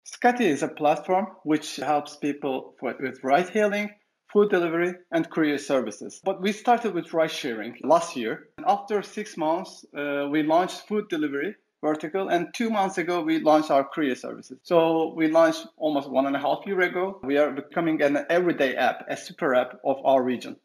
Scotty is a platform which helps people with ride hailing, food delivery, and courier services. But we started with ride sharing last year. And after 6 months, we launched food delivery vertical. And 2 months ago, we launched our courier services. So we launched almost 1.5 years ago. We are becoming an everyday app, a super app of our region.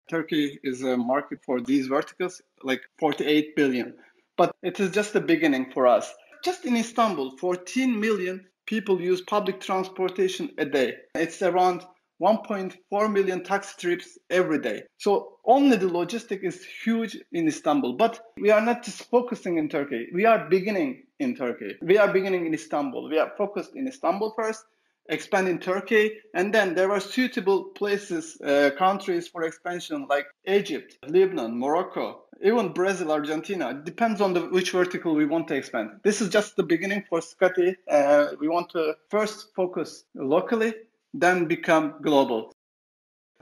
Turkey is a market for these verticals, like 48 billion. But it is just the beginning for us. Just in Istanbul, 14 million people use public transportation a day. It's around 1.4 million taxi trips every day. So only the logistic is huge in Istanbul. But we are not just focusing in Turkey. We are beginning in Turkey. We are beginning in Istanbul. We are focused in Istanbul first, expand in Turkey, and then there are suitable places, countries for expansion like Egypt, Lebanon, Morocco, even Brazil, Argentina. It depends on which vertical we want to expand. This is just the beginning for Scotty. We want to first focus locally, then become global.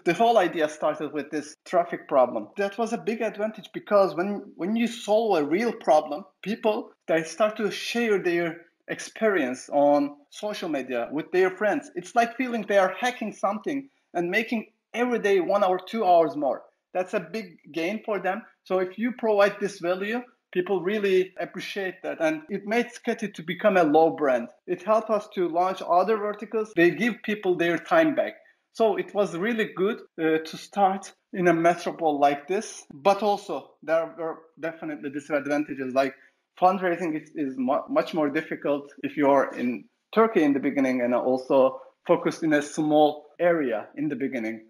The whole idea started with this traffic problem. That was a big advantage because when you solve a real problem, people, they start to share their experience on social media with their friends. It's like feeling they are hacking something and making every day 1 hour, 2 hours more. That's a big gain for them. So if you provide this value, people really appreciate that. And it made Scotty to become a low brand. It helped us to launch other verticals. They give people their time back. So it was really good to start in a metropole like this. But also there were definitely disadvantages, like fundraising is much more difficult if you are in Turkey in the beginning and also focused in a small area in the beginning.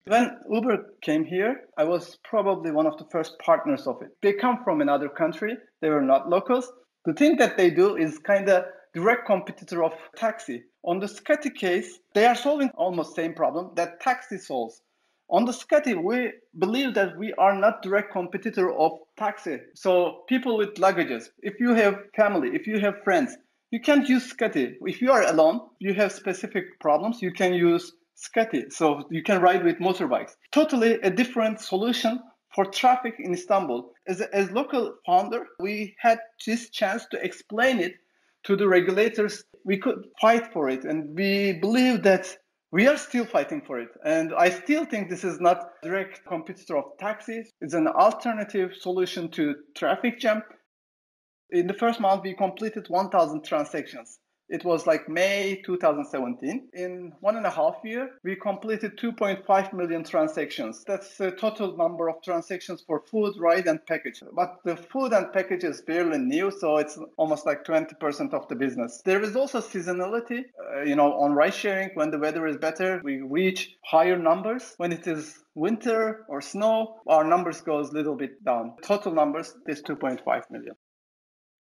When Uber came here, I was probably one of the first partners of it. They come from another country. They were not locals. The thing that they do is kind of direct competitor of taxi. On the Scotty case, they are solving almost same problem that taxi solves. On the Scotty, we believe that we are not direct competitor of taxi. So people with luggages, if you have family, if you have friends, you can't use Scotty. If you are alone, you have specific problems, you can use Scotty. So you can ride with motorbikes. Totally a different solution for traffic in Istanbul. As local founder, we had this chance to explain it to the regulators. We could fight for it, and we believe that we are still fighting for it. And I still think this is not a direct competitor of taxis. It's an alternative solution to traffic jam. In the first month, we completed 1,000 transactions. It was like May 2017. In 1.5 years, we completed 2.5 million transactions. That's the total number of transactions for food, ride, and package. But the food and package is fairly new, so it's almost like 20% of the business. There is also seasonality. On ride sharing, when the weather is better, we reach higher numbers. When it is winter or snow, our numbers goes a little bit down. Total numbers is 2.5 million.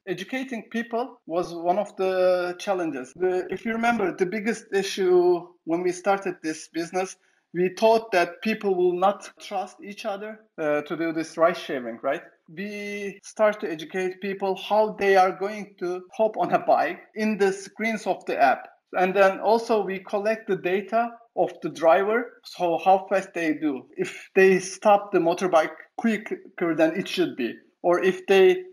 Educating people was one of the challenges. If you remember, the biggest issue when we started this business, we thought that people will not trust each other to do this ride sharing, right? We start to educate people how they are going to hop on a bike in the screens of the app. And then also we collect the data of the driver, so how fast they do. If they stop the motorbike quicker than it should be, or if they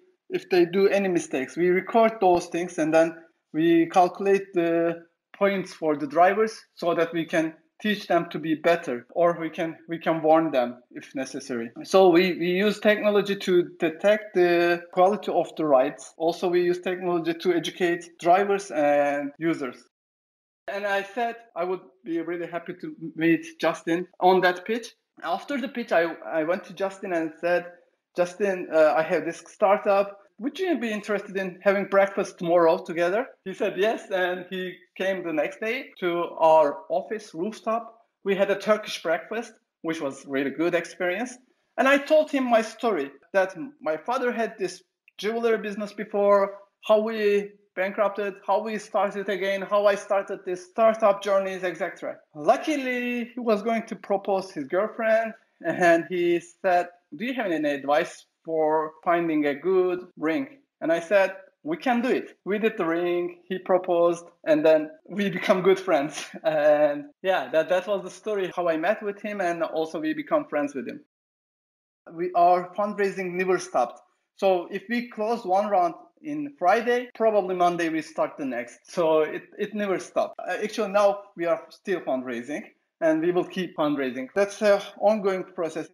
do any mistakes, we record those things and then we calculate the points for the drivers so that we can teach them to be better, or we can warn them if necessary. So we use technology to detect the quality of the rides. Also, we use technology to educate drivers and users. And I said I would be really happy to meet Justin on that pitch. After the pitch, I went to Justin and said, Justin, I have this startup. Would you be interested in having breakfast tomorrow together? He said yes, and he came the next day to our office rooftop. We had a Turkish breakfast, which was really good experience. And I told him my story, that my father had this jewelry business before, how we bankrupted, how we started again, how I started this startup journeys, etc. Luckily, he was going to propose his girlfriend, and he said, do you have any advice for finding a good ring? And I said, we can do it. We did the ring, he proposed, and then we become good friends. And yeah, that was the story, how I met with him, and also we become friends with him. Our fundraising never stopped. So if we close one round in Friday, probably Monday we start the next. So it never stops. Actually, now we are still fundraising and we will keep fundraising. That's an ongoing process.